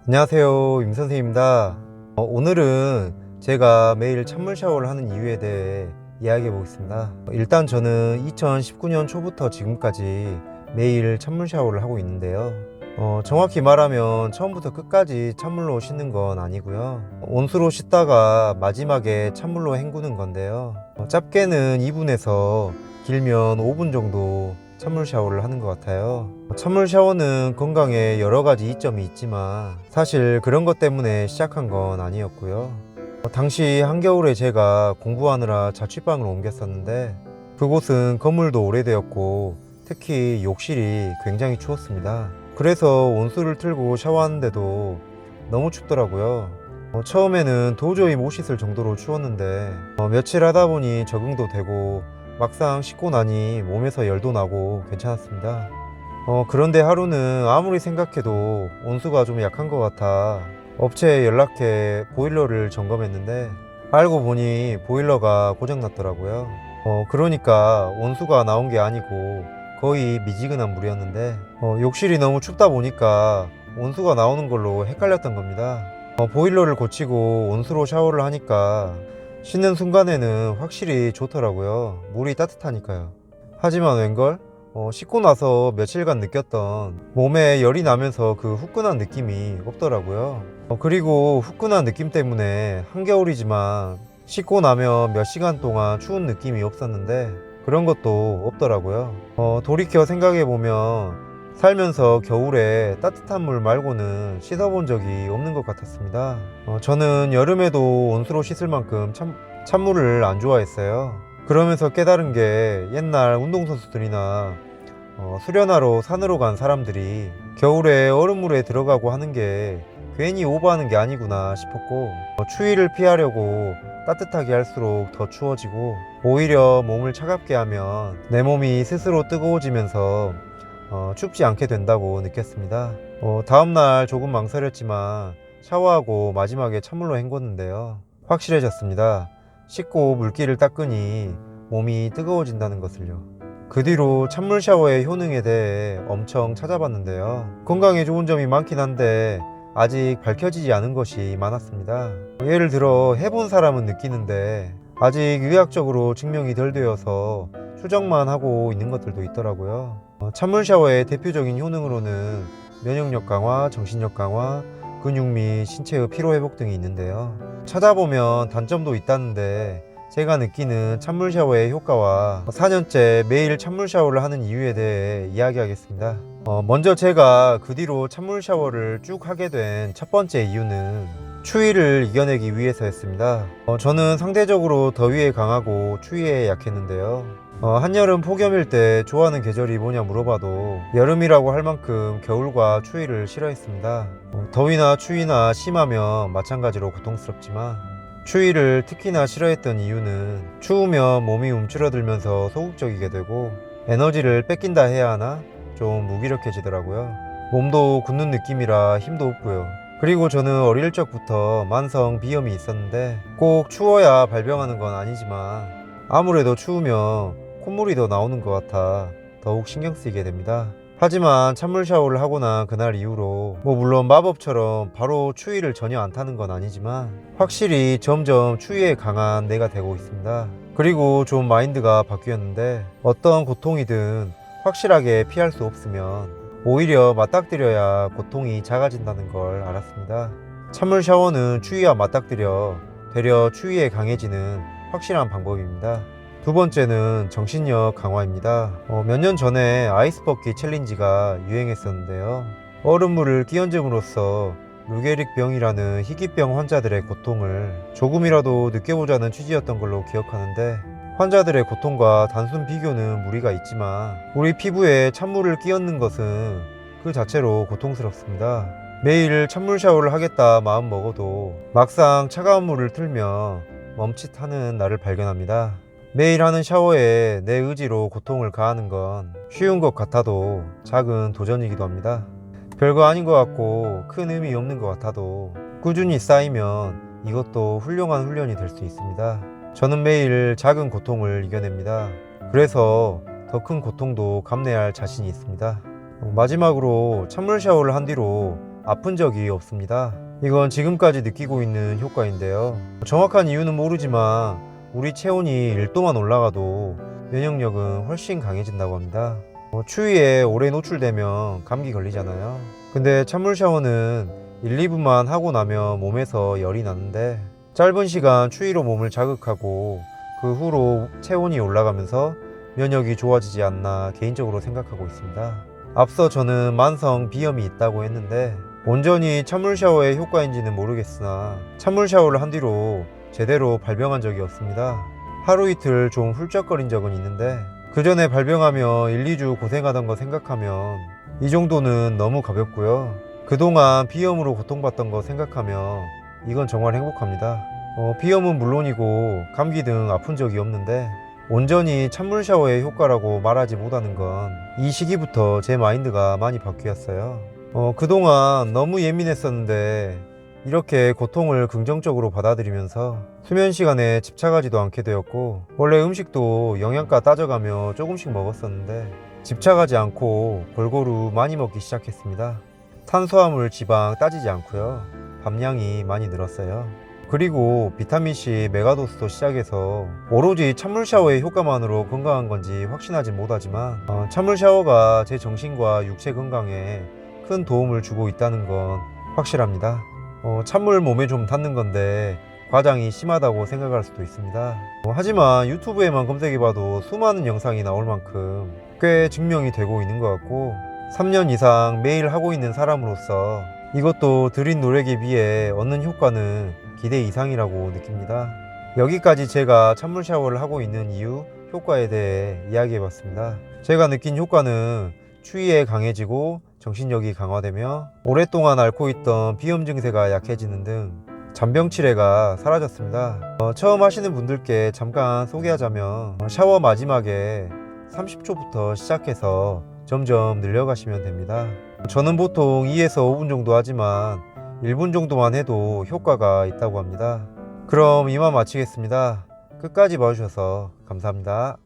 안녕하세요, 임선생입니다. 오늘은 제가 매일 찬물 샤워를 하는 이유에 대해 이야기해 보겠습니다. 일단 저는 2019년 초부터 지금까지 매일 찬물 샤워를 하고 있는데요. 정확히 말하면 처음부터 끝까지 찬물로 씻는 건 아니고요. 온수로 씻다가 마지막에 찬물로 헹구는 건데요. 짧게는 2분에서 길면 5분 정도 찬물 샤워를 하는 것 같아요. 찬물 샤워는 건강에 여러 가지 이점이 있지만 사실 그런 것 때문에 시작한 건 아니었고요. 당시 한겨울에 제가 공부하느라 자취방을 옮겼었는데 그곳은 건물도 오래되었고 특히 욕실이 굉장히 추웠습니다. 그래서 온수를 틀고 샤워하는데도 너무 춥더라고요. 처음에는 도저히 못 씻을 정도로 추웠는데 며칠 하다 보니 적응도 되고 막상 씻고 나니 몸에서 열도 나고 괜찮았습니다. 그런데 하루는 아무리 생각해도 온수가 좀 약한 것 같아 업체에 연락해 보일러를 점검했는데 알고 보니 보일러가 고장났더라고요. 그러니까 온수가 나온 게 아니고 거의 미지근한 물이었는데 욕실이 너무 춥다 보니까 온수가 나오는 걸로 헷갈렸던 겁니다. 보일러를 고치고 온수로 샤워를 하니까 씻는 순간에는 확실히 좋더라고요. 물이 따뜻하니까요. 하지만 웬걸? 씻고 나서 며칠간 느꼈던 몸에 열이 나면서 그 후끈한 느낌이 없더라고요. 그리고 후끈한 느낌 때문에 한겨울이지만 씻고 나면 몇 시간 동안 추운 느낌이 없었는데 그런 것도 없더라고요. 돌이켜 생각해보면 살면서 겨울에 따뜻한 물 말고는 씻어본 적이 없는 것 같았습니다. 저는 여름에도 온수로 씻을 만큼 찬물을 안 좋아했어요. 그러면서 깨달은 게 옛날 운동선수들이나 수련하러 산으로 간 사람들이 겨울에 얼음물에 들어가고 하는 게 괜히 오버하는 게 아니구나 싶었고 추위를 피하려고 따뜻하게 할수록 더 추워지고 오히려 몸을 차갑게 하면 내 몸이 스스로 뜨거워지면서 춥지 않게 된다고 느꼈습니다. 다음날 조금 망설였지만 샤워하고 마지막에 찬물로 헹궜는데요. 확실해졌습니다. 씻고 물기를 닦으니 몸이 뜨거워진다는 것을요. 그 뒤로 찬물 샤워의 효능에 대해 엄청 찾아봤는데요. 건강에 좋은 점이 많긴 한데 아직 밝혀지지 않은 것이 많았습니다. 예를 들어 해본 사람은 느끼는데 아직 의학적으로 증명이 덜 되어서 추정만 하고 있는 것들도 있더라고요. 찬물 샤워의 대표적인 효능으로는 면역력 강화, 정신력 강화, 근육 및 신체의 피로 회복 등이 있는데요. 찾아보면 단점도 있다는데 제가 느끼는 찬물 샤워의 효과와 4년째 매일 찬물 샤워를 하는 이유에 대해 이야기하겠습니다. 먼저 제가 그 뒤로 찬물 샤워를 쭉 하게 된 첫 번째 이유는 추위를 이겨내기 위해서였습니다. 저는 상대적으로 더위에 강하고 추위에 약했는데요. 한여름 폭염일 때 좋아하는 계절이 뭐냐 물어봐도 여름이라고 할 만큼 겨울과 추위를 싫어했습니다. 더위나 추위나 심하면 마찬가지로 고통스럽지만 추위를 특히나 싫어했던 이유는 추우면 몸이 움츠러들면서 소극적이게 되고 에너지를 뺏긴다 해야 하나? 좀 무기력해지더라고요. 몸도 굳는 느낌이라 힘도 없고요. 그리고 저는 어릴 적부터 만성 비염이 있었는데 꼭 추워야 발병하는 건 아니지만 아무래도 추우면 콧물이 더 나오는 것 같아 더욱 신경 쓰이게 됩니다. 하지만 찬물 샤워를 하고 난 그날 이후로 물론 마법처럼 바로 추위를 전혀 안 타는 건 아니지만 확실히 점점 추위에 강한 내가 되고 있습니다. 그리고 좀 마인드가 바뀌었는데 어떤 고통이든 확실하게 피할 수 없으면 오히려 맞닥뜨려야 고통이 작아진다는 걸 알았습니다. 찬물 샤워는 추위와 맞닥뜨려 되려 추위에 강해지는 확실한 방법입니다. 두 번째는 정신력 강화입니다. 몇 년 전에 아이스버킷 챌린지가 유행했었는데요. 얼음물을 끼얹음으로써 루게릭 병이라는 희귀병 환자들의 고통을 조금이라도 느껴보자는 취지였던 걸로 기억하는데 환자들의 고통과 단순 비교는 무리가 있지만 우리 피부에 찬물을 끼얹는 것은 그 자체로 고통스럽습니다. 매일 찬물 샤워를 하겠다 마음 먹어도 막상 차가운 물을 틀면 멈칫하는 나를 발견합니다. 매일 하는 샤워에 내 의지로 고통을 가하는 건 쉬운 것 같아도 작은 도전이기도 합니다. 별거 아닌 것 같고 큰 의미 없는 것 같아도 꾸준히 쌓이면 이것도 훌륭한 훈련이 될 수 있습니다. 저는 매일 작은 고통을 이겨냅니다. 그래서 더 큰 고통도 감내할 자신이 있습니다. 마지막으로 찬물 샤워를 한 뒤로 아픈 적이 없습니다. 이건 지금까지 느끼고 있는 효과인데요. 정확한 이유는 모르지만 우리 체온이 1도만 올라가도 면역력은 훨씬 강해진다고 합니다. 추위에 오래 노출되면 감기 걸리잖아요. 근데 찬물 샤워는 1, 2분만 하고 나면 몸에서 열이 나는데 짧은 시간 추위로 몸을 자극하고 그 후로 체온이 올라가면서 면역이 좋아지지 않나 개인적으로 생각하고 있습니다. 앞서 저는 만성 비염이 있다고 했는데 온전히 찬물 샤워의 효과인지는 모르겠으나 찬물 샤워를 한 뒤로 제대로 발병한 적이 없습니다. 하루 이틀 좀 훌쩍거린 적은 있는데 그 전에 발병하며 1, 2주 고생하던 거 생각하면 이 정도는 너무 가볍고요. 그동안 비염으로 고통받던 거 생각하면 이건 정말 행복합니다. 비염은 물론이고 감기 등 아픈 적이 없는데 온전히 찬물 샤워의 효과라고 말하지 못하는 건 이 시기부터 제 마인드가 많이 바뀌었어요. 그동안 너무 예민했었는데 이렇게 고통을 긍정적으로 받아들이면서 수면 시간에 집착하지도 않게 되었고 원래 음식도 영양가 따져가며 조금씩 먹었었는데 집착하지 않고 골고루 많이 먹기 시작했습니다. 탄수화물, 지방 따지지 않고요. 밥량이 많이 늘었어요. 그리고 비타민C, 메가도스도 시작해서 오로지 찬물 샤워의 효과만으로 건강한 건지 확신하진 못하지만 찬물 샤워가 제 정신과 육체 건강에 큰 도움을 주고 있다는 건 확실합니다. 찬물 몸에 좀 닿는 건데 과장이 심하다고 생각할 수도 있습니다. 하지만 유튜브에만 검색해봐도 수많은 영상이 나올 만큼 꽤 증명이 되고 있는 것 같고 3년 이상 매일 하고 있는 사람으로서 이것도 들인 노력에 비해 얻는 효과는 기대 이상이라고 느낍니다. 여기까지 제가 찬물 샤워를 하고 있는 이유, 효과에 대해 이야기해봤습니다. 제가 느낀 효과는 추위에 강해지고 정신력이 강화되며 오랫동안 앓고 있던 비염 증세가 약해지는 등 잔병 치레가 사라졌습니다. 처음 하시는 분들께 잠깐 소개하자면 샤워 마지막에 30초부터 시작해서 점점 늘려가시면 됩니다. 저는 보통 2에서 5분 정도 하지만 1분 정도만 해도 효과가 있다고 합니다. 그럼 이만 마치겠습니다. 끝까지 봐주셔서 감사합니다.